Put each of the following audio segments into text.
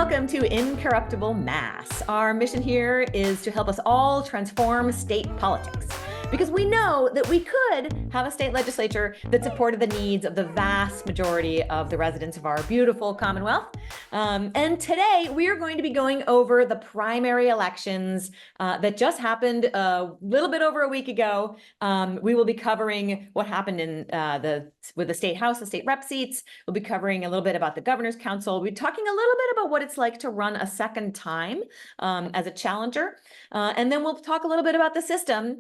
welcome to Incorruptible Mass. Our mission here is to help us all transform state politics, because we know that we could have a state legislature that supported the needs of the vast majority of the residents of our beautiful Commonwealth. And today we are going to be going over the primary elections that just happened a little bit over a week ago. We will be covering what happened in with the state house, the state rep seats. We'll be covering a little bit about the governor's council. We'll be talking a little bit about what it's like to run a second time as a challenger. And then we'll talk a little bit about the system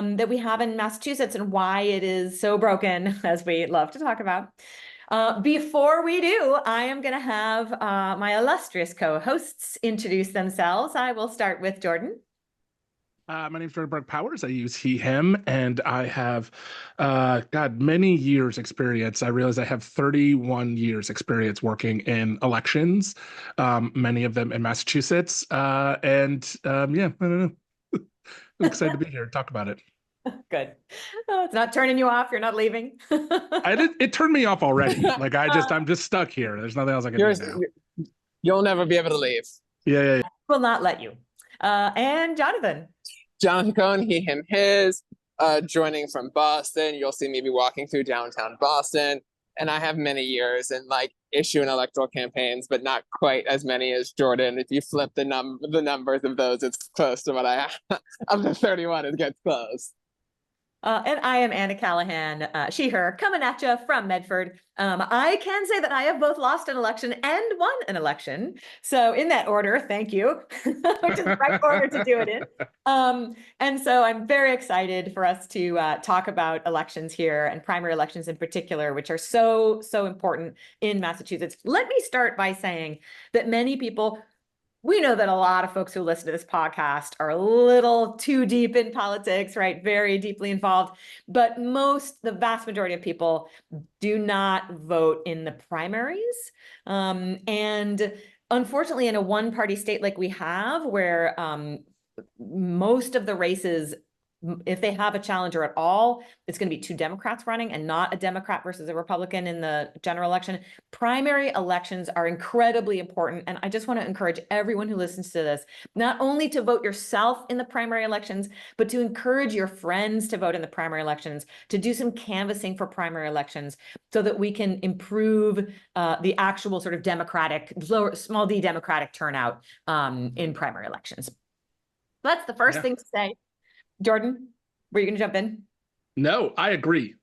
that we have in Massachusetts and why it is so broken, as we love to talk about. Before we do, I am going to have my illustrious co-hosts introduce themselves. I will start with Jordan. My name's Jordan Burke Powers. I use he, him, and I have, many years experience. I realize I have 31 years experience working in elections, many of them in Massachusetts. I don't know. I'm excited to be here and talk about it. Good. Oh, it's not turning you off. You're not leaving. It turned me off already. I'm just stuck here. There's nothing else I can do now. You'll never be able to leave. Yeah. Will not let you. And Jonathan. Jonathan Cohen, he, him, his, joining from Boston. You'll see me be walking through downtown Boston. And I have many years in issue and electoral campaigns, but not quite as many as Jordan. If you flip the numbers of those, it's close to what I have. Of the 31, it gets close. And I am Anna Callahan, she, her, coming at you from Medford. I can say that I have both lost an election and won an election. So in that order, thank you, which is the right order to do it in. And so I'm very excited for us to talk about elections here and primary elections in particular, which are so important in Massachusetts. Let me start by saying that many people, we know that a lot of folks who listen to this podcast are a little too deep in politics, right? Very deeply involved. But the vast majority of people do not vote in the primaries. And unfortunately, in a one-party state like we have, where most of the races, if they have a challenger at all, it's going to be two Democrats running and not a Democrat versus a Republican in the general election. Primary elections are incredibly important. And I just want to encourage everyone who listens to this, not only to vote yourself in the primary elections, but to encourage your friends to vote in the primary elections, to do some canvassing for primary elections so that we can improve the actual sort of small d Democratic turnout in primary elections. That's the first thing to say. Jordan, were you going to jump in? No, I agree.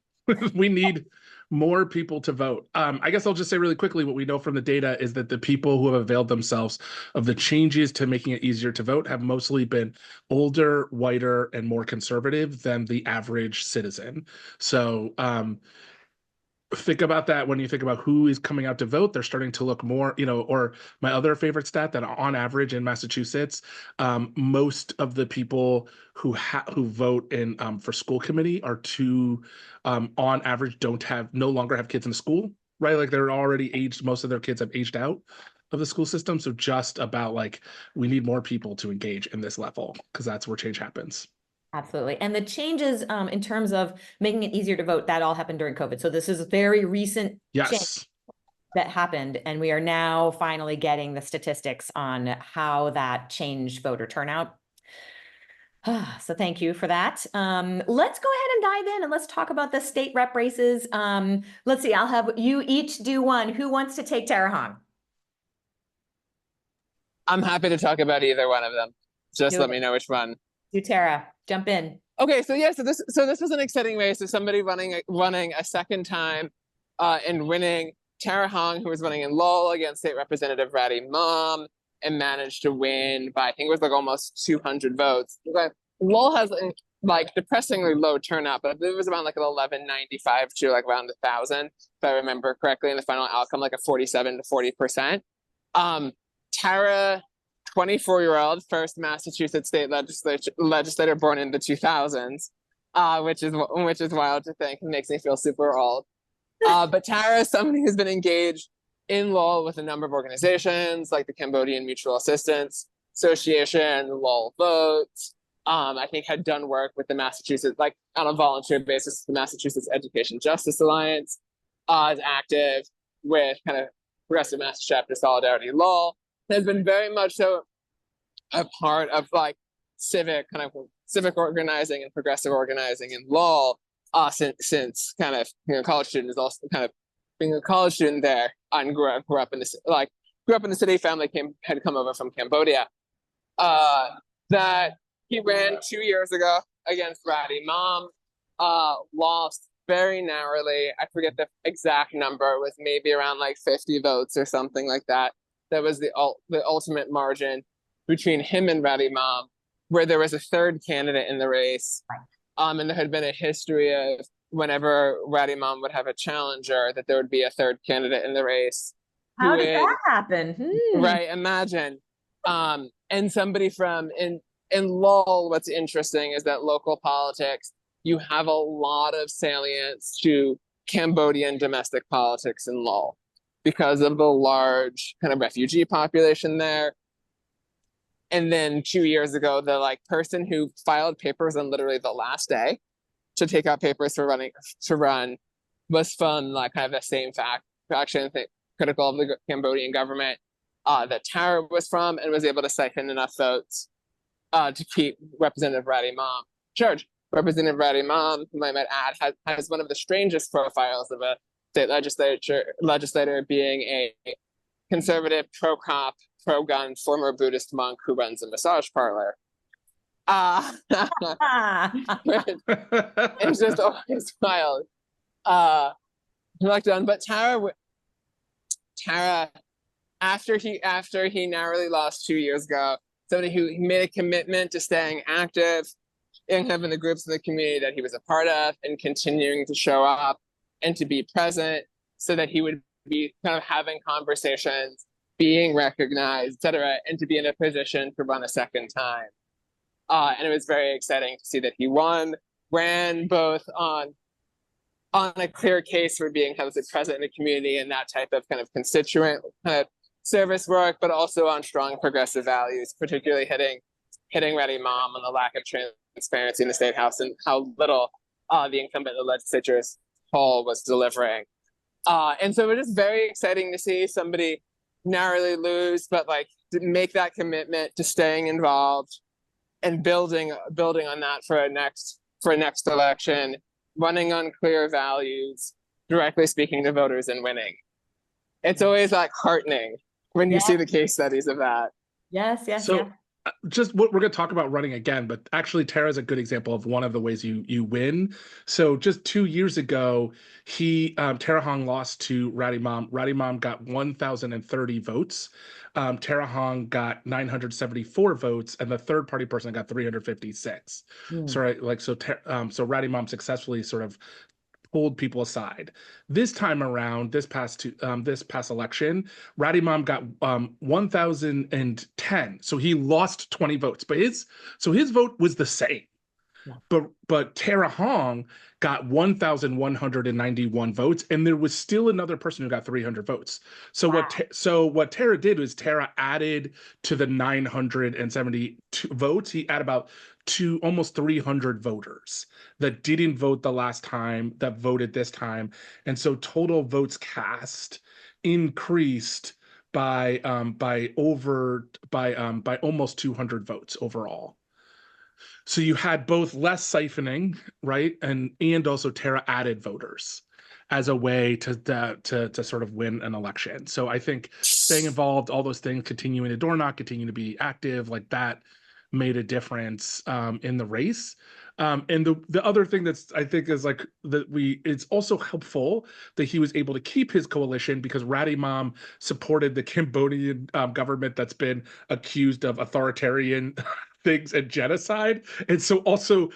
We need more people to vote. I guess I'll just say really quickly, what we know from the data is that the people who have availed themselves of the changes to making it easier to vote have mostly been older, whiter, and more conservative than the average citizen. So think about that when you think about who is coming out to vote. They're starting to look more, or my other favorite stat, that on average in Massachusetts, most of the people who vote in for school committee are on average no longer have kids in school, right? Like they're already aged. Most of their kids have aged out of the school system. So just about we need more people to engage in this level, because that's where change happens. Absolutely. And the changes in terms of making it easier to vote, that all happened during COVID. So this is a very recent change that happened. And we are now finally getting the statistics on how that changed voter turnout. So thank you for that. Let's go ahead and dive in and let's talk about the state rep races. Let's see, I'll have you each do one. Who wants to take Tara Hong? I'm happy to talk about either one of them. Just let me know which one. Do Tara, jump in. Okay, so this was an exciting race. So somebody running a second time and winning. Tara Hong, who was running in Lowell against State Representative Ratty Mom, and managed to win by, I think it was almost 200 votes. Lowell has depressingly low turnout, but it was around an 1195 to around 1,000, if I remember correctly, in the final outcome, a 47 to 40%. Tara, 24-year-old, first Massachusetts state legislator born in the 2000s, which is wild to think. It makes me feel super old. But Tara is somebody who's been engaged in Lowell with a number of organizations like the Cambodian Mutual Assistance Association, Lowell Votes. I think had done work with the Massachusetts, on a volunteer basis, the Massachusetts Education Justice Alliance, is active with kind of Progressive Mass Chapter Solidarity Lowell. has been very much so a part of like civic organizing and progressive organizing in Lowell since kind of college student, is also kind of being a college student there, and grew up in the city. Family had come over from Cambodia. That he ran 2 years ago against Ratty Mom, lost very narrowly. I forget the exact number. It was maybe around like 50 votes or something like that. That was the ultimate margin between him and Ratty Mom, where there was a third candidate in the race. And there had been a history of whenever Ratty Mom would have a challenger, that there would be a third candidate in the race. How did that happen? Right, imagine. And somebody in Lowell, what's interesting is that local politics, you have a lot of salience to Cambodian domestic politics in Lowell because of the large kind of refugee population there. And then 2 years ago, the like person who filed papers on literally the last day to take out papers to run was from like kind of the same faction critical of the Cambodian government that Tara was from, and was able to siphon enough votes to keep Representative Ratty Mom charged. Representative Ratty Mom, whom I might add, has one of the strangest profiles of a state legislator, being a conservative, pro-cop, pro-gun, former Buddhist monk who runs a massage parlor. It's just always wild. But Tara, after he narrowly lost 2 years ago, somebody who made a commitment to staying active in having the groups in the community that he was a part of, and continuing to show up and to be present, so that he would be kind of having conversations, being recognized, etc., and to be in a position to run a second time. And it was very exciting to see that he ran both on a clear case for being heavily present in the community and that type of kind of constituent kind of service work, but also on strong progressive values, particularly hitting Ratty Mom on the lack of transparency in the state house and how little the incumbent in the legislature's whole was delivering. And so it was just very exciting to see somebody narrowly lose, but like to make that commitment to staying involved and building on that for a next election, running on clear values, directly speaking to voters and winning. It's always like heartening when you see the case studies of that. Yes. Just what we're going to talk about running again, but actually Tara is a good example of one of the ways you win. So just 2 years ago, Tara Hong lost to Ratty Mom. Ratty Mom got 1,030 votes. Tara Hong got 974 votes, and the third party person got 356. So Ratty Mom successfully sort of pulled people aside. This time around, this past election, Ratty Mom got 1,010. So he lost 20 votes, but his vote was the same. Yeah. But Tara Hong got 1,191 votes, and there was still another person who got 300 votes. So what Tara did was Tara added to the 972 votes. He added about almost 300 voters that didn't vote the last time that voted this time, and so total votes cast increased by almost 200 votes overall. So you had both less siphoning, right, and also Tara added voters as a way to sort of win an election. So I think staying involved, all those things, continuing to door knock, continuing to be active, like that made a difference in the race. And the other thing that's I think is like it's also helpful that he was able to keep his coalition, because Ratty Mom supported the Cambodian government that's been accused of authoritarian things and genocide. And so also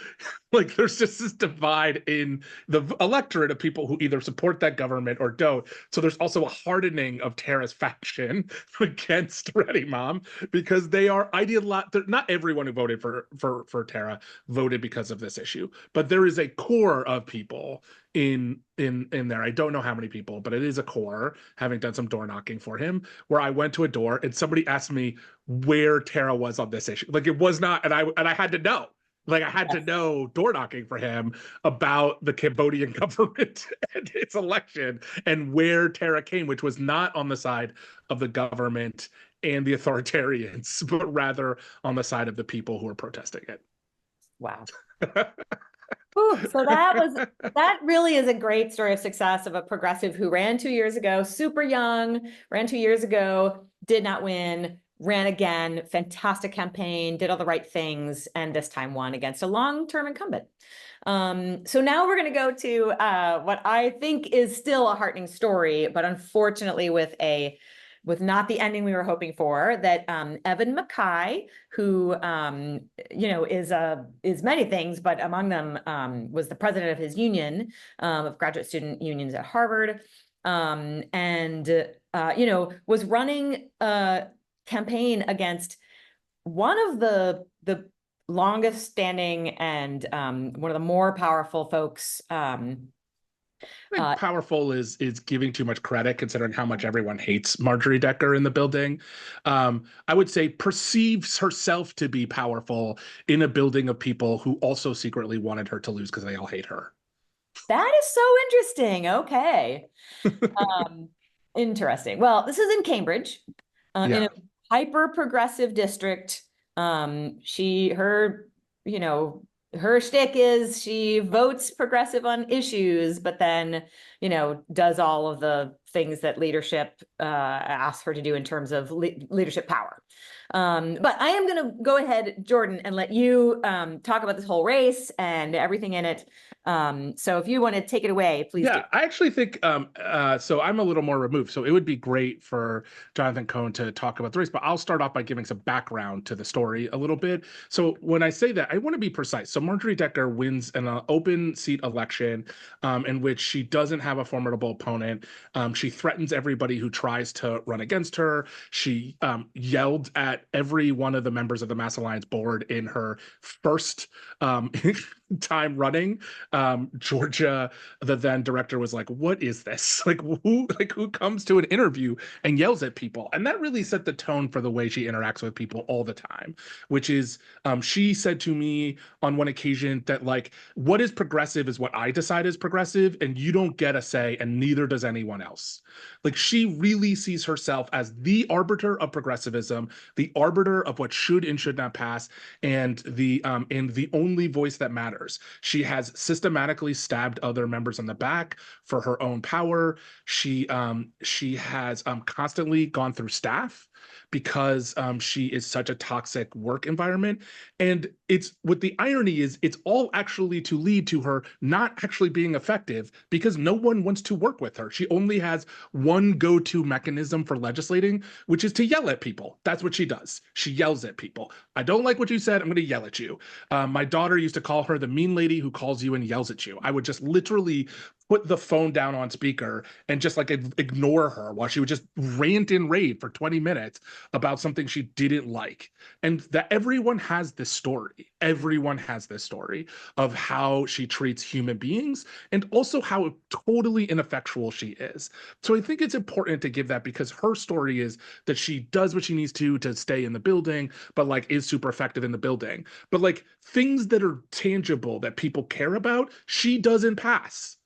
like there's just this divide in the electorate of people who either support that government or don't. So there's also a hardening of Tara's faction against Ratty Mom, because they are not everyone who voted for Tara voted because of this issue, but there is a core of people in there. I don't know how many people, but it is a core, having done some door knocking for him, where I went to a door and somebody asked me where Tara was on this issue. Like it was not, and I had to know. Like I had to know door knocking for him about the Cambodian government and its election and where Tara came, which was not on the side of the government and the authoritarians, but rather on the side of the people who are protesting it. Wow. Ooh, so that really is a great story of success of a progressive who ran 2 years ago, super young, ran 2 years ago, did not win, ran again, fantastic campaign, did all the right things, and this time won against a long-term incumbent. So now we're going to go to what I think is still a heartening story, but unfortunately with not the ending we were hoping for, that Evan Mackay, who is many things, but among them was the president of his union of graduate student unions at Harvard, and was running a campaign against one of the longest standing and one of the more powerful folks. I think powerful is giving too much credit considering how much everyone hates Marjorie Decker in the building. I would say perceives herself to be powerful in a building of people who also secretly wanted her to lose because they all hate her. That is so interesting. Okay. Interesting. Well, this is in Cambridge, in a hyper progressive district. Her shtick is she votes progressive on issues, but then, does all of the things that leadership asks her to do in terms of leadership power. But I am going to go ahead, Jordan, and let you talk about this whole race and everything in it. So if you want to take it away, please do. I actually think, so I'm a little more removed, so it would be great for Jonathan Cohn to talk about the race, but I'll start off by giving some background to the story a little bit. So when I say that, I want to be precise. So Marjorie Decker wins an open seat election in which she doesn't have a formidable opponent. She threatens everybody who tries to run against her. She yelled at every one of the members of the Mass Alliance board in her first time running. Georgia, the then director, was like, what is this? Who comes to an interview and yells at people? And that really set the tone for the way she interacts with people all the time, which is she said to me on one occasion that what is progressive is what I decide is progressive, and you don't get a say, and neither does anyone else. She really sees herself as the arbiter of progressivism, the arbiter of what should and should not pass, and the only voice that matters. She has systematically stabbed other members in the back for her own power. She has constantly gone through staff because she is such a toxic work environment. And it's what the irony is, it's all actually to lead to her not actually being effective because no one wants to work with her. She only has one go-to mechanism for legislating, which is to yell at people. That's what she does. She yells at people. I don't like what you said. I'm going to yell at you. My daughter used to call her the mean lady who calls you and yells at you. I would just literally put the phone down on speaker and just ignore her while she would just rant and rave for 20 minutes about something she didn't like. And that everyone has this story. Everyone has this story of how she treats human beings and also how totally ineffectual she is. So I think it's important to give that because her story is that she does what she needs to stay in the building, but is super effective in the building. But things that are tangible that people care about, she doesn't pass.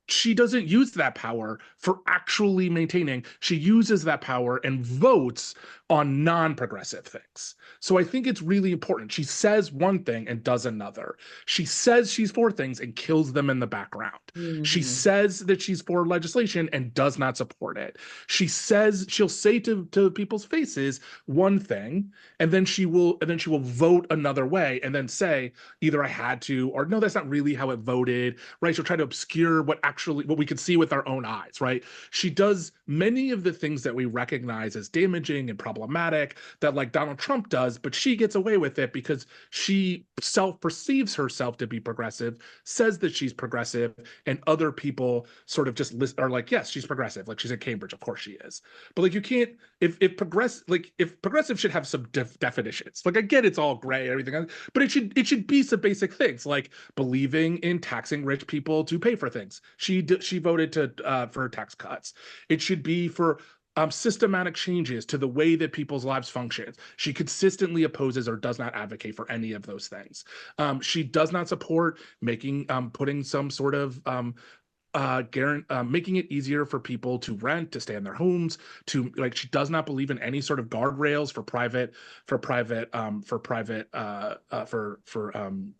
She doesn't use that power for actually maintaining. She uses that power and votes on non-progressive things. So I think it's really important. She says one thing and does another. She says she's for things and kills them in the background. Mm-hmm. She says that she's for legislation and does not support it. She says she'll say to people's faces one thing, and then she will vote another way and then say either I had to or no, that's not really how it voted, right? She'll try to obscure what we could see with our own eyes, right? She does many of the things that we recognize as damaging and problematic that Donald Trump does, but she gets away with it because she perceives herself to be progressive, says that she's progressive, and other people sort of just are yes, she's progressive. She's at Cambridge, of course she is. But you can't, if progressive should have some definitions. I get it's all gray, everything, but it should be some basic things like believing in taxing rich people to pay for things. She voted for tax cuts. It should be for systematic changes to the way that people's lives function. She consistently opposes or does not advocate for any of those things. She does not support putting some sort of making it easier for people to rent, to stay in their homes, to like, she does not believe in any sort of guardrails for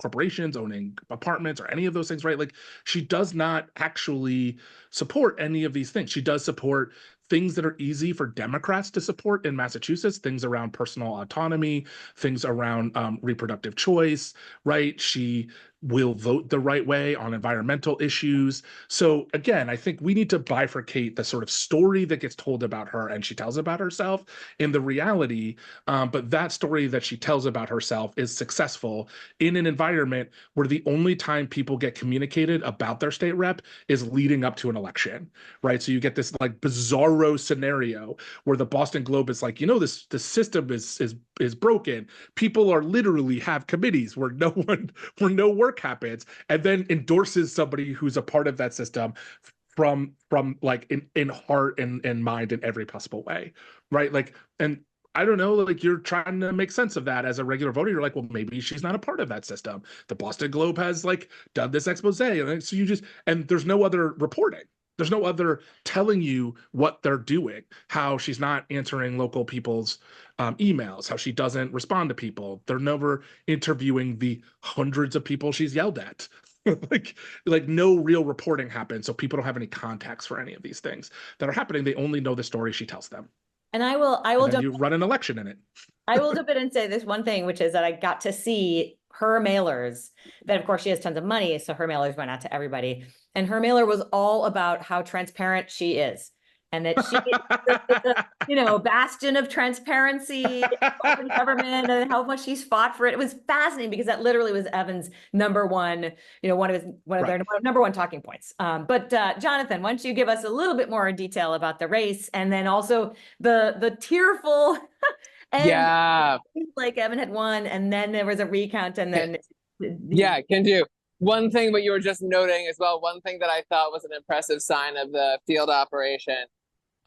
corporations owning apartments or any of those things, right? Like, she does not actually support any of these things. She does support things that are easy for Democrats to support in Massachusetts, things around personal autonomy, things around reproductive choice, right? She will vote the right way on environmental issues. So again, I think we need to bifurcate the sort of story that gets told about her and she tells about herself and the reality. But that story that she tells about herself is successful in an environment where the only time people get communicated about their state rep is leading up to an election, right? So you get this like bizarro scenario where the Boston Globe is like, the system is broken. People are literally have committees where no work happens, and then endorses somebody who's a part of that system from like in heart and mind in every possible way, right? Like, and I don't know, like, you're trying to make sense of that as a regular voter. You're like, well, maybe she's not a part of that system. The Boston Globe has like done this expose, and so and there's no other reporting. There's no other telling you what they're doing, how she's not answering local people's emails, how she doesn't respond to people. They're never interviewing the hundreds of people she's yelled at. like no real reporting happens, so people don't have any context for any of these things that are happening. They only know the story she tells them. And I will and then you run an election in it. I will jump in and say this one thing, which is that I got to see her mailers. That, of course, she has tons of money, so her mailers went out to everybody. And her mailer was all about how transparent she is, and that she is the bastion of transparency in government, and how much she's fought for it. It was fascinating because that literally was Evan's number one, one of their number one talking points. But Jonathan, why don't you give us a little bit more detail about the race, and then also the tearful. And yeah, like Evan had won, and then there was a recount, and then yeah, can do. One thing, what you were just noting as well, one thing that I thought was an impressive sign of the field operation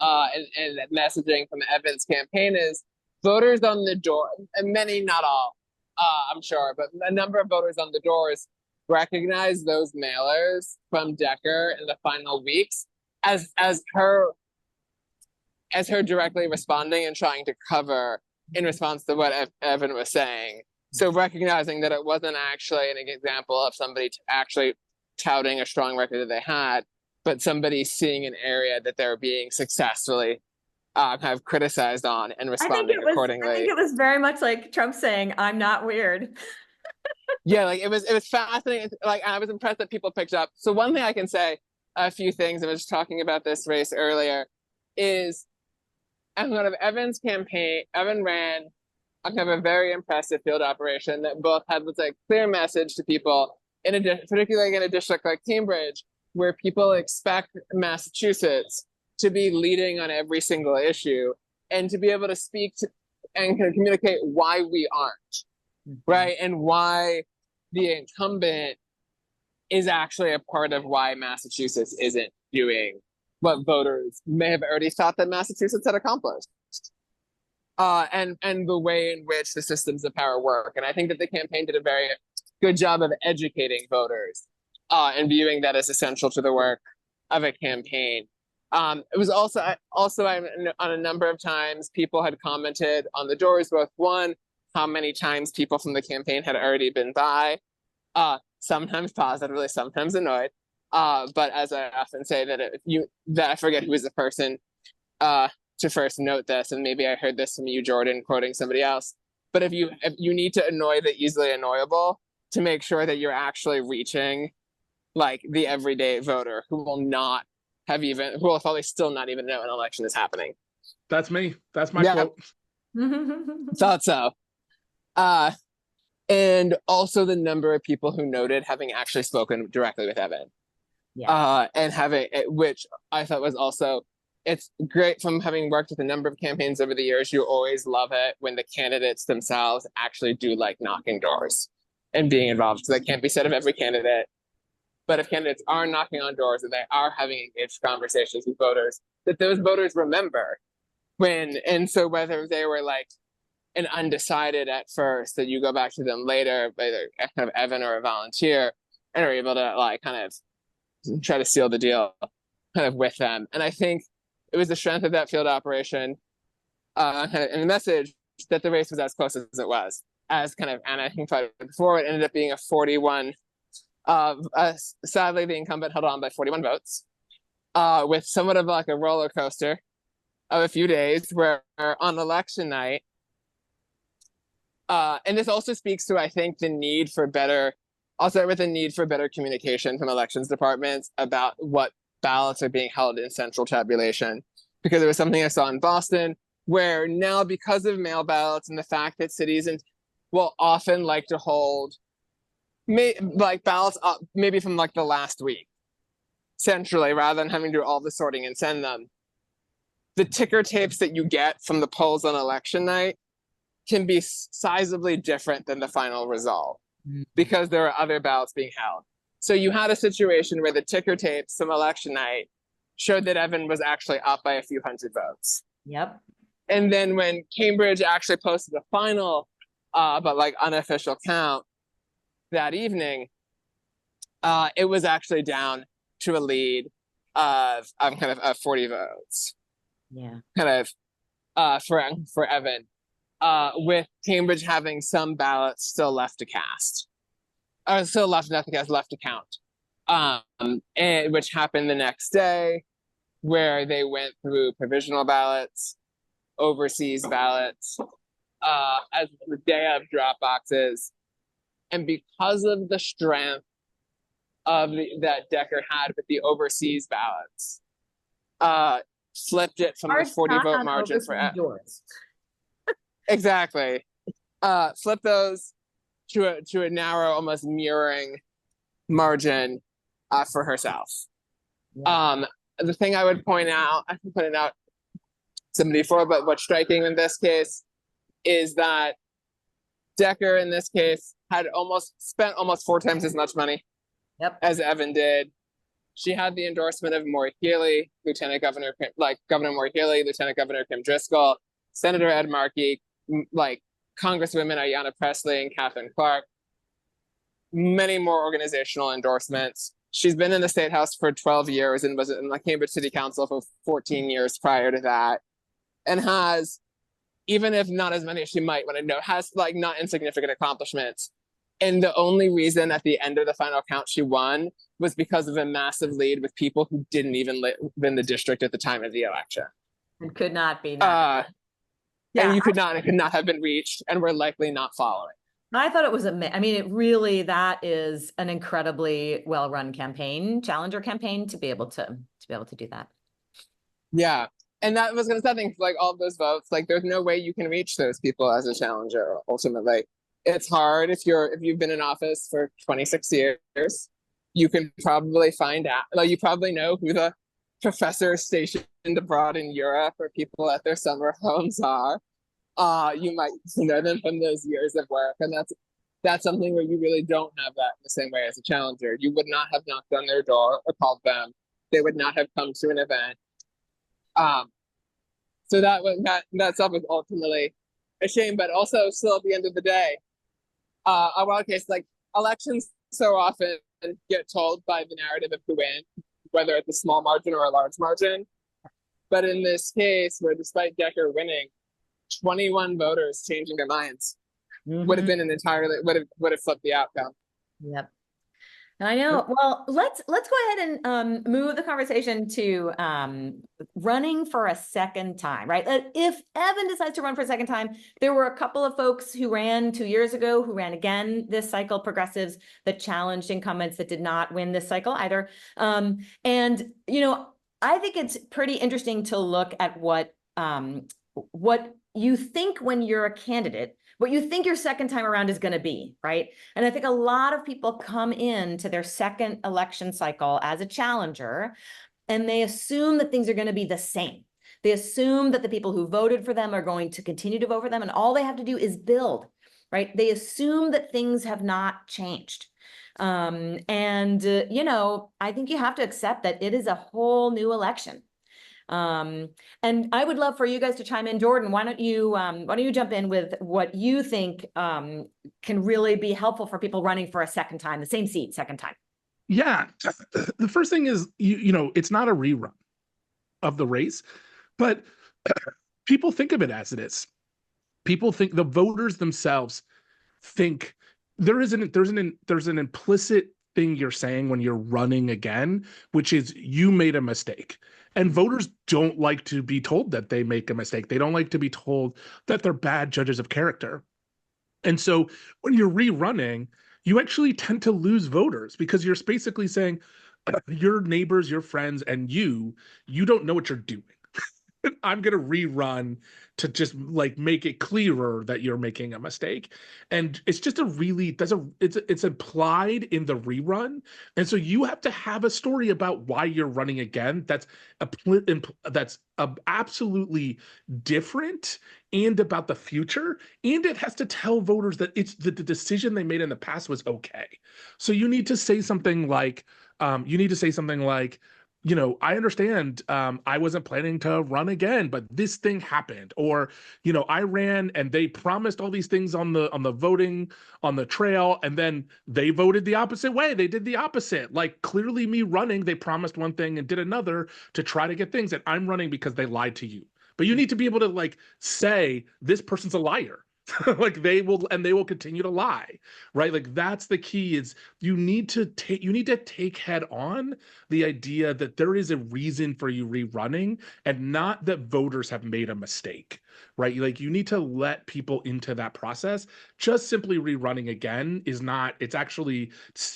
and messaging from Evan's campaign is voters on the door, and many, not all, I'm sure, but a number of voters on the doors recognize those mailers from Decker in the final weeks as her directly responding and trying to cover in response to what Evan was saying. So recognizing that it wasn't actually an example of somebody actually touting a strong record that they had, but somebody seeing an area that they're being successfully kind of criticized on and responding accordingly. I think it was very much like Trump saying, "I'm not weird." Yeah, like it was fascinating. Like, I was impressed that people picked up. So one thing I can say, a few things, I was just talking about this race earlier, is as one of Evan's campaign, Evan ran kind of a very impressive field operation that both had this like clear message to people, particularly in a district like Cambridge, where people expect Massachusetts to be leading on every single issue and to be able to speak to and communicate why we aren't, right? And why the incumbent is actually a part of why Massachusetts isn't doing what voters may have already thought that Massachusetts had accomplished. And the way in which the systems of power work. And I think that the campaign did a very good job of educating voters and viewing that as essential to the work of a campaign. It was also on a number of times people had commented on the doors, both one, how many times people from the campaign had already been by, sometimes positively, sometimes annoyed. But as I often say, that I forget who was the person to first note this, and maybe I heard this from you, Jordan, quoting somebody else. But if you need to annoy the easily annoyable to make sure that you're actually reaching like the everyday voter who will probably still not even know an election is happening. That's me. That's my quote. Thought so. And also the number of people who noted having actually spoken directly with Evan. Yeah. And which I thought was also, it's great from having worked with a number of campaigns over the years. You always love it when the candidates themselves actually do like knocking doors and being involved. So that can't be said of every candidate. But if candidates are knocking on doors and they are having engaged conversations with voters, that those voters remember and so whether they were like an undecided at first, that you go back to them later, either kind of Evan or a volunteer, and are able to like kind of try to seal the deal kind of with them. And I think it was the strength of that field operation and the message that the race was as close as it was. As kind of Anna, I think, before, it ended up being a 41. Sadly, the incumbent held on by 41 votes, with somewhat of like a roller coaster of a few days, where on election night, and this also speaks to, I think, the need for better. I'll start with the need for better communication from elections departments about what ballots are being held in central tabulation, because there was something I saw in Boston where now, because of mail ballots and the fact that cities will often like to hold like ballots up maybe from like the last week centrally, rather than having to do all the sorting and send them, the ticker tapes that you get from the polls on election night can be sizably different than the final result, because there are other ballots being held. So you had a situation where the ticker tapes from election night showed that Evan was actually up by a few hundred votes. Yep. And then when Cambridge actually posted a final, but like unofficial count that evening, it was actually down to a lead of kind of 40 votes. Yeah. Kind of for Evan, with Cambridge having some ballots still left to cast. Still left to count. And which happened the next day, where they went through provisional ballots, overseas ballots, as the day of drop boxes. And because of the strength of that Decker had with the overseas ballots, flipped it from the 40 vote margin for yours. Exactly. Flip those to a narrow, almost mirroring margin for herself. Yeah. The thing I would point out, I can point it out somebody before, but what's striking in this case is that Decker in this case had spent almost 4 times as much money as Evan did. She had the endorsement of Maura Healey, Governor Maura Healey, Lieutenant Governor Kim Driscoll, Senator Ed Markey, like Congresswomen Ayanna Pressley and Catherine Clark, many more organizational endorsements. She's been in the State House for 12 years and was in the Cambridge City Council for 14 years prior to that, and has, even if not as many as she might want to know, has like not insignificant accomplishments. And the only reason at the end of the final count she won was because of a massive lead with people who didn't even live in the district at the time of the election. And could not be. And it could not have been reached, and were likely not following. I thought it was that is an incredibly well-run challenger campaign, to be able to do that. Yeah. And that was going to say, like, all of those votes, like, there's no way you can reach those people as a challenger. Ultimately, it's hard if you've been in office for 26 years. You can probably find out, like, you probably know who the professors stationed abroad in Europe or people at their summer homes are. You might know them from those years of work, and that's something where you really don't have that in the same way as a challenger. You would not have knocked on their door or called them. They would not have come to an event. So that stuff was ultimately a shame, but also still at the end of the day, a wild case, like, elections so often get told by the narrative of who wins, whether it's a small margin or a large margin. But in this case, where despite Decker winning, 21 voters changing their minds would have been would have flipped the outcome. Yep. I know. Well, let's go ahead and move the conversation to running for a second time, right? If Evan decides to run for a second time, there were a couple of folks who ran 2 years ago, who ran again this cycle, progressives that challenged incumbents that did not win this cycle either. And, I think it's pretty interesting to look at what you think when you're a candidate, what you think your second time around is going to be, right? And I think a lot of people come into their second election cycle as a challenger, and they assume that things are going to be the same. They assume that the people who voted for them are going to continue to vote for them, and all they have to do is build, right? They assume that things have not changed. I think you have to accept that it is a whole new election. And I would love for you guys to chime in. Jordan, why don't you jump in with what you think can really be helpful for people running for a second time, the same seat, second time? Yeah. The first thing is, it's not a rerun of the race, but people think of it as it is. People think, the voters themselves think, there's an implicit thing you're saying when you're running again, which is you made a mistake. And voters don't like to be told that they make a mistake. They don't like to be told that they're bad judges of character. And so when you're rerunning, you actually tend to lose voters because you're basically saying your neighbors, your friends, and you don't know what you're doing. I'm going to rerun to just like make it clearer that you're making a mistake. And it's just it's implied in the rerun. And so you have to have a story about why you're running again. That's absolutely different and about the future. And it has to tell voters that it's the decision they made in the past was okay. So you need to say something like, I understand I wasn't planning to run again, but this thing happened. Or, I ran and they promised all these things on the voting, on the trail, and then they voted the opposite way. They did the opposite. Like, clearly me running, they promised one thing and did another to try to get things, and I'm running because they lied to you. But you need to be able to like say this person's a liar. Like they will continue to lie, right? Like that's the key, is you need to take head on the idea that there is a reason for you rerunning and not that voters have made a mistake, right? Like you need to let people into that process. Just simply rerunning again it's actually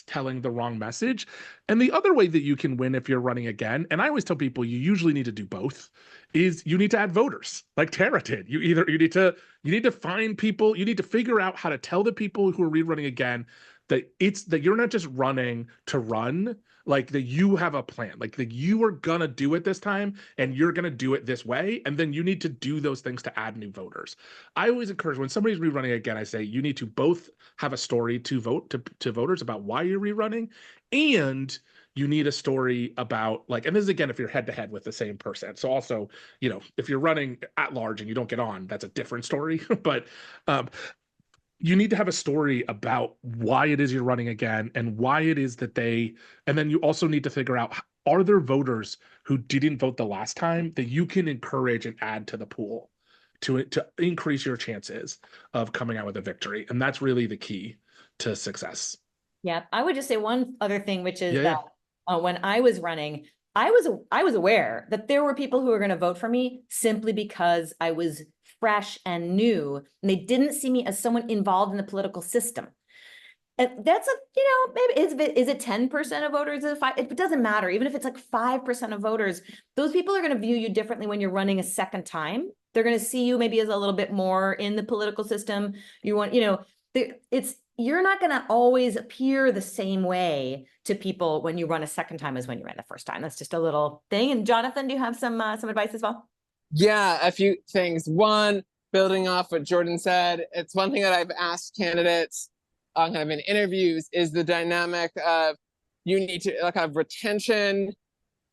telling the wrong message. And the other way that you can win if you're running again, and I always tell people you usually need to do both, is you need to add voters like Tara did. You need to find people, you need to figure out how to tell the people who are rerunning again that you're not just running to run, like that you have a plan, like that you are gonna do it this time and you're gonna do it this way. And then you need to do those things to add new voters. I always encourage when somebody's rerunning again, I say you need to both have a story to vote to voters about why you're rerunning, and you need a story about like, and this is again if you're head to head with the same person. So also, if you're running at large and you don't get on, that's a different story. But you need to have a story about why it is you're running again and why it is that and then you also need to figure out, are there voters who didn't vote the last time that you can encourage and add to the pool to increase your chances of coming out with a victory? And that's really the key to success. Yeah, I would just say one other thing, which is Yeah, that when I was running, I was aware that there were people who were going to vote for me simply because I was fresh and new, and they didn't see me as someone involved in the political system. And that's maybe is it 10% of voters? It doesn't matter. Even if it's like 5% of voters, those people are going to view you differently when you're running a second time. They're going to see you maybe as a little bit more in the political system. You're not going to always appear the same way to people when you run a second time as when you ran the first time. That's just a little thing. And Jonathan, do you have some advice as well? Yeah, a few things. One, building off what Jordan said, it's one thing that I've asked candidates kind of in interviews is the dynamic of you need to kind of retention,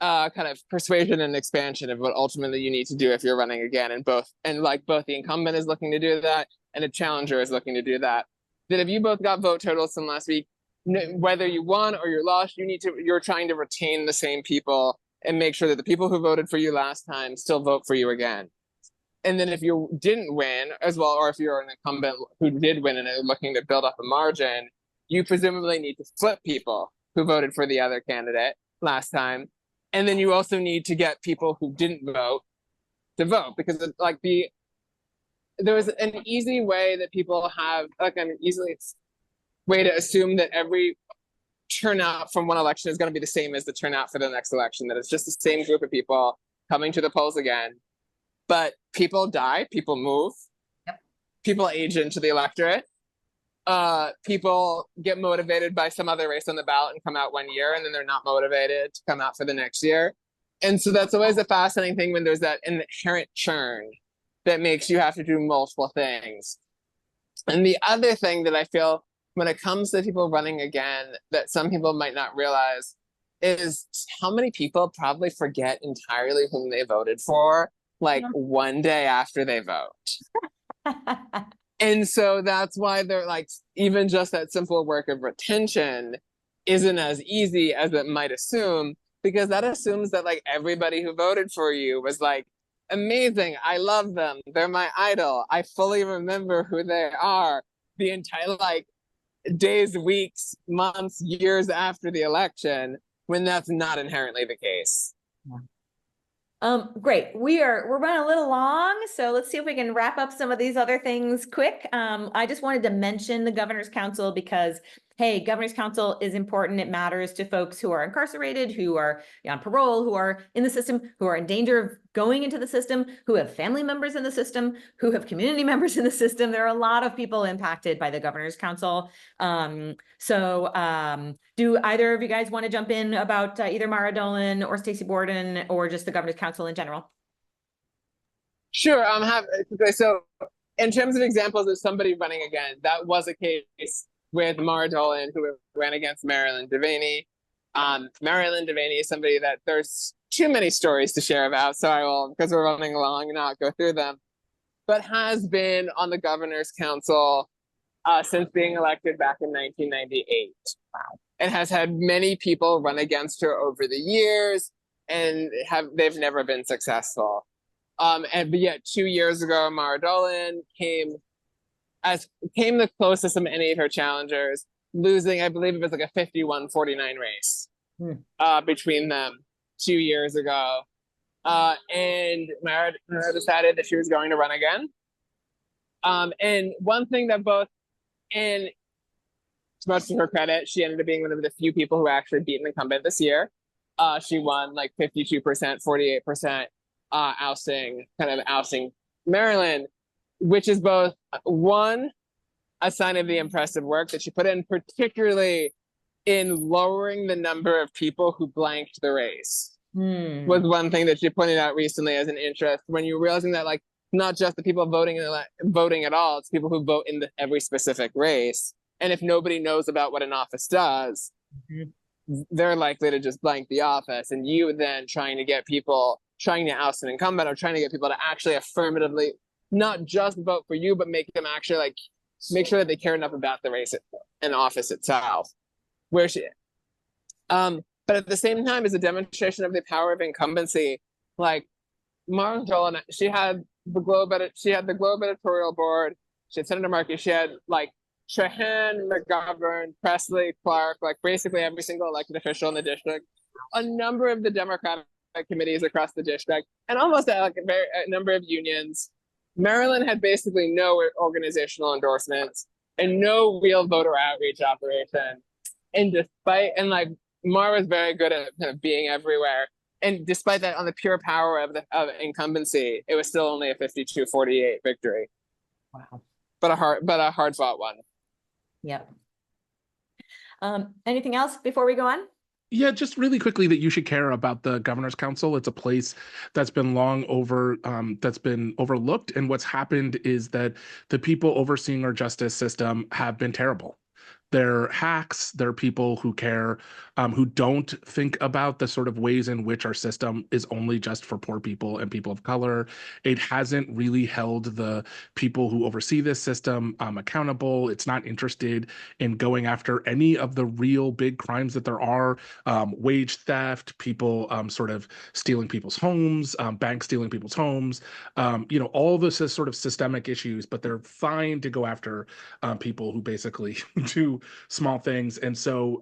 kind of persuasion and expansion of what ultimately you need to do if you're running again. And both the incumbent is looking to do that and a challenger is looking to do that. That if you both got vote totals from last week, whether you won or you're lost, you're trying to retain the same people and make sure that the people who voted for you last time still vote for you again. And then if you didn't win as well, or if you're an incumbent who did win and are looking to build up a margin, you presumably need to flip people who voted for the other candidate last time. And then you also need to get people who didn't vote to vote, because there was an easy way that people have, way to assume that every turnout from one election is going to be the same as the turnout for the next election, that it's just the same group of people coming to the polls again. But people die, people move, people age into the electorate, people get motivated by some other race on the ballot and come out one year, and then they're not motivated to come out for the next year. And so that's always a fascinating thing when there's that inherent churn that makes you have to do multiple things. And the other thing that I feel when it comes to people running again that some people might not realize is how many people probably forget entirely whom they voted for, like one day after they vote. And so that's why they're like, even just that simple work of retention isn't as easy as it might assume, because that assumes that like everybody who voted for you was like, amazing, I love them, they're my idol, I fully remember who they are the entire like days, weeks, months, years after the election, when that's not inherently the case. Great. We're running a little long, so let's see if we can wrap up some of these other things quick. I just wanted to mention the Governor's Council because, hey, Governor's Council is important. It matters to folks who are incarcerated, who are on parole, who are in the system, who are in danger of going into the system, who have family members in the system, who have community members in the system. There are a lot of people impacted by the Governor's Council. Do either of you guys want to jump in about either Mara Dolan or Stacey Borden or just the Governor's Council in general? Sure, so in terms of examples of somebody running again, that was a case with Mara Dolan, who ran against Marilyn Devaney. Marilyn Devaney is somebody that there's too many stories to share about, so I will, because we're running along, not go through them, but has been on the Governor's Council since being elected back in 1998. Wow. And has had many people run against her over the years, and they've never been successful. But yet 2 years ago, Mara Dolan came the closest of any of her challengers, losing, I believe it was like a 51-49 race between them 2 years ago. And Mara decided that she was going to run again. And one thing that and much to her credit, she ended up being one of the few people who actually beat an incumbent this year. She won like 52%, 48%, ousting Maryland, which is both one, a sign of the impressive work that she put in, particularly in lowering the number of people who blanked the race. Was one thing that she pointed out recently as an interest, when you're realizing that like not just the people voting at all, it's people who vote in every specific race. And if nobody knows about what an office does, they're likely to just blank the office. And you then trying to oust an incumbent or trying to get people to actually affirmatively not just vote for you, but make them actually like make sure that they care enough about the race and office itself. But at the same time, is a demonstration of the power of incumbency. Like Mara Dolan, she had the Globe editorial board, she had Senator Markey, she had like Trahan, McGovern, Presley, Clark, like basically every single elected official in the district, a number of the Democratic committees across the district, and almost like a number of unions. Maryland had basically no organizational endorsements and no real voter outreach operation. And like Mara was very good at kind of being everywhere. And despite that, on the pure power of incumbency, it was still only a 52-48 victory. Wow. But a hard fought one. Yep. Anything else before we go on? Yeah, just really quickly that you should care about the Governor's Council. It's a place that's been that's been overlooked. And what's happened is that the people overseeing our justice system have been terrible. They're hacks. They're people who care, who don't think about the sort of ways in which our system is only just for poor people and people of color. It hasn't really held the people who oversee this system accountable. It's not interested in going after any of the real big crimes that there are, wage theft, people sort of stealing people's homes, banks stealing people's homes, all this is sort of systemic issues, but they're fine to go after people who basically do small things. And so,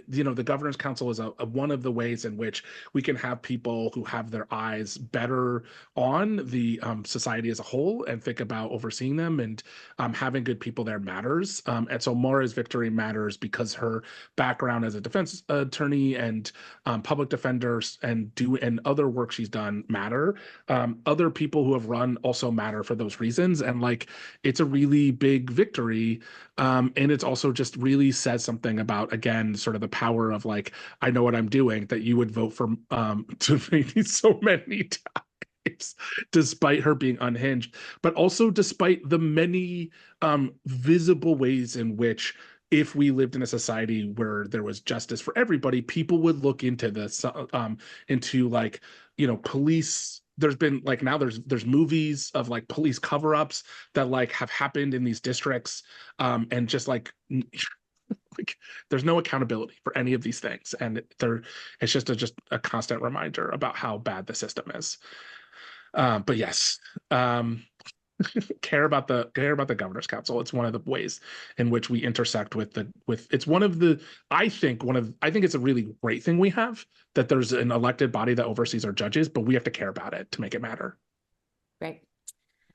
the Governor's Council is one of the ways in which we can have people who have their eyes better on the society as a whole and think about overseeing them, and having good people there matters. And so Mara's victory matters because her background as a defense attorney and public defenders and other work she's done matter. Other people who have run also matter for those reasons. And like, it's a really big victory. And it's also just really says something about, again, sort of the power of like, I know what I'm doing, that you would vote for Devaney so many times, despite her being unhinged, but also despite the many visible ways in which, if we lived in a society where there was justice for everybody, people would look into this, into like, police. There's been like, now there's movies of like police cover-ups that like have happened in these districts, and just like Like, there's no accountability for any of these things, and it's just a constant reminder about how bad the system is. But yes, care about the governor's council. It's one of the ways in which we intersect with it's one of the I think it's a really great thing we have, that there's an elected body that oversees our judges, but we have to care about it to make it matter. Great.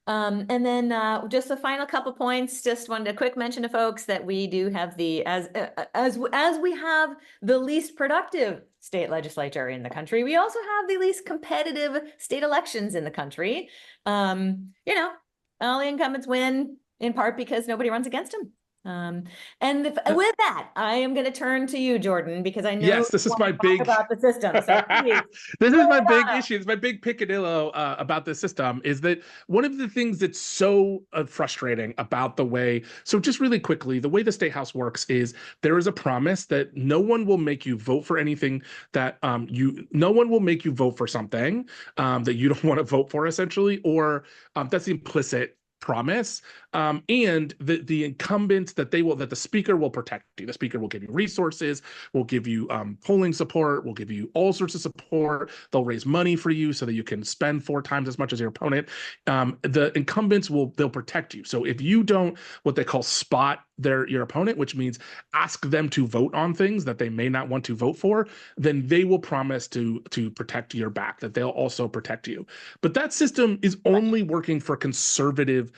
And then just the final couple points, just wanted a quick mention to folks that we do have as we have the least productive state legislature in the country, we also have the least competitive state elections in the country. You know, all the incumbents win in part because nobody runs against them. And with that, I am going to turn to you, Jordan, because I know yes, this is my big about the system. So please, this is my big issue. It's my big picadillo about the system, is that one of the things that's so frustrating about the way. So just really quickly, the way the State House works is there is a promise that no one will make you vote for anything that no one will make you vote for something that you don't want to vote for, essentially, or that's the implicit promise, and the incumbents that the speaker will protect you. The speaker will give you resources, will give you polling support, will give you all sorts of support. They'll raise money for you so that you can spend 4 times as much as your opponent. The incumbents they'll protect you. So if you don't, what they call spot your opponent, which means ask them to vote on things that they may not want to vote for, then they will promise to protect your back, that they'll also protect you. But that system is only working for conservative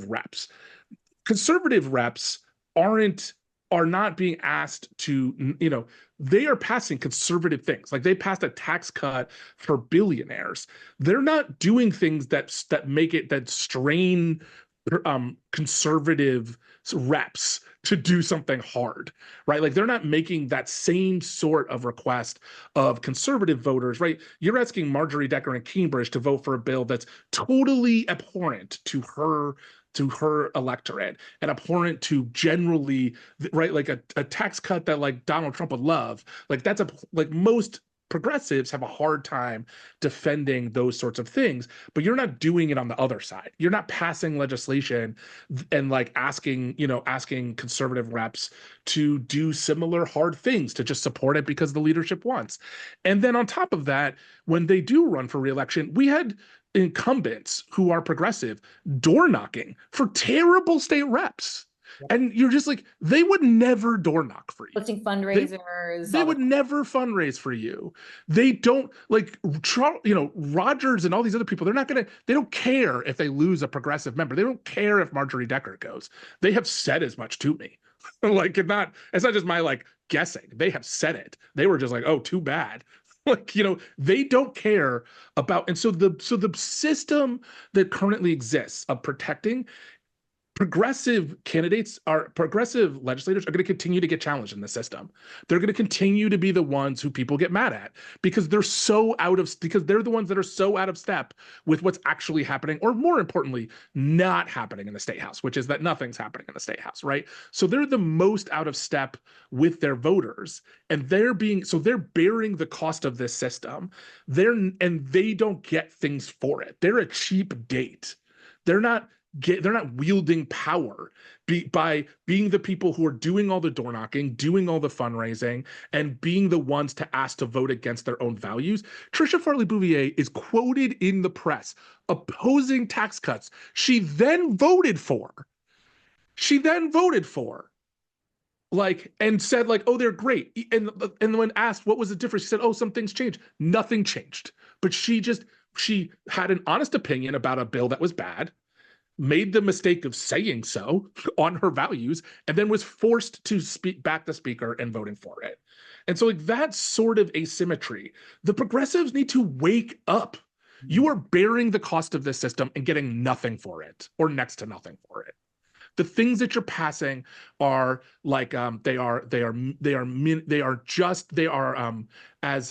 reps. Conservative reps are not being asked to, they are passing conservative things. Like, they passed a tax cut for billionaires. They're not doing things that strain conservative reps to do something hard, right? Like, they're not making that same sort of request of conservative voters, right? You're asking Marjorie Decker and Cambridge to vote for a bill that's totally abhorrent to her electorate and abhorrent to generally, right? Like a tax cut that like Donald Trump would love. Like, like most progressives have a hard time defending those sorts of things, but you're not doing it on the other side. You're not passing legislation and like asking conservative reps to do similar hard things, to just support it because the leadership wants. And then on top of that, when they do run for re-election, we had incumbents who are progressive door knocking for terrible state reps. And you're just like, they would never door knock for you. Hosting fundraisers. They would never fundraise for you. They don't, like, Rogers and all these other people, they don't care if they lose a progressive member. They don't care if Marjorie Decker goes. They have said as much to me. Like, it's not just my like guessing. They have said it. They were just like, oh, too bad. Like, they don't care about, and so the system that currently exists of protecting progressive legislators are going to continue to get challenged in the system. They're going to continue to be the ones who people get mad at because they're the ones that are so out of step with what's actually happening, or more importantly, not happening in the State House, which is that nothing's happening in the State House, right? So they're the most out of step with their voters, and they're bearing the cost of this system. They don't get things for it. They're a cheap date. They're not wielding power by being the people who are doing all the door knocking, doing all the fundraising, and being the ones to ask to vote against their own values. Trisha Farley Bouvier is quoted in the press opposing tax cuts she then voted for. Like, and said like, oh, they're great. And when asked what was the difference, she said, oh, some things changed. Nothing changed. But she had an honest opinion about a bill that was bad, made the mistake of saying so on her values, and then was forced to back the speaker and voting for it. And so, like, that sort of asymmetry, the progressives need to wake up. You are bearing the cost of this system and getting nothing for it, or next to nothing for it. The things that you're passing are like as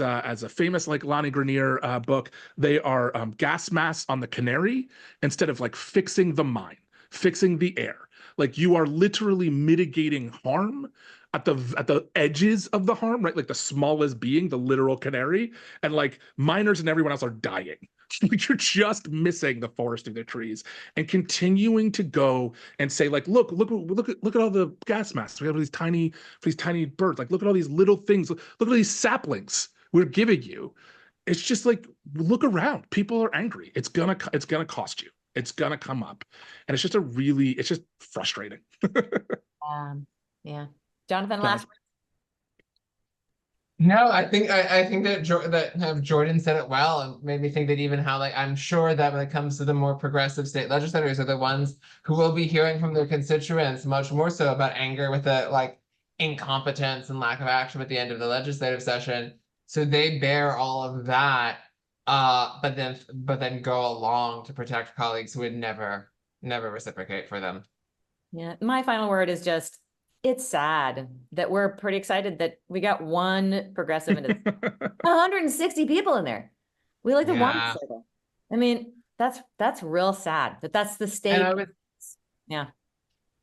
a famous like Lonnie Grenier book, they are gas masks on the canary instead of like fixing the mine, fixing the air. Like, you are literally mitigating harm at the edges of the harm, right? Like the smallest being, the literal canary, and like miners and everyone else are dying. Like, you're just missing the forest of the trees, and continuing to go and say, like, look at all the gas masks. We have these tiny birds. Like, look at all these little things. Look at all these saplings we're giving you. It's just like, look around. People are angry. It's gonna cost you. It's gonna come up, and it's just frustrating. Yeah. Jonathan, Got last it. word. No, I think that Jordan said it well, and made me think that even how, like, I'm sure that when it comes to the more progressive state legislators are the ones who will be hearing from their constituents much more so about anger with the, like, incompetence and lack of action at the end of the legislative session. So they bear all of that, but then go along to protect colleagues who would never reciprocate for them. Yeah. My final word is just, it's sad that we're pretty excited that we got one progressive into 160 people in there. We like the one Yeah. circle. I mean, that's real sad that's the state. Yeah.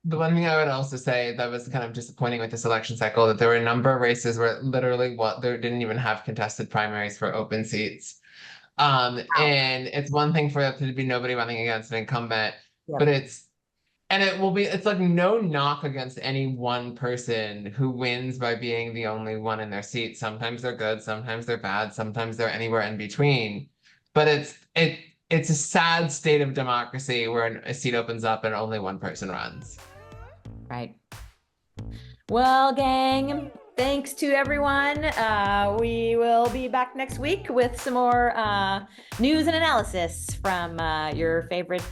The one thing I would also say that was kind of disappointing with this election cycle, that there were a number of races where literally there didn't even have contested primaries for open seats. And it's one thing for there to be nobody running against an incumbent, Yep. but it's like no knock against any one person who wins by being the only one in their seat. Sometimes they're good, sometimes they're bad, sometimes they're anywhere in between. But it's a sad state of democracy where a seat opens up and only one person runs. Right. Well, gang, thanks to everyone. We will be back next week with some more news and analysis from your favorite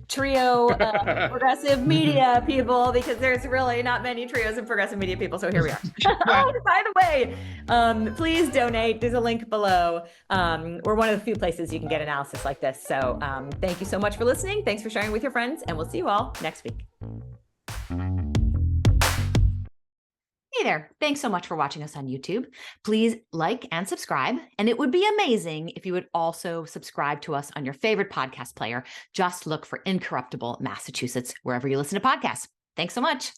trio of progressive media people, because there's really not many trios of progressive media people. So here we are. Oh, by the way, please donate. There's a link below. We're one of the few places you can get analysis like this. So thank you so much for listening. Thanks for sharing with your friends, and we'll see you all next week. Hey there, thanks so much for watching us on YouTube. Please like and subscribe, and it would be amazing if you would also subscribe to us on your favorite podcast player. Just look for Incorruptible Massachusetts wherever you listen to podcasts. Thanks so much.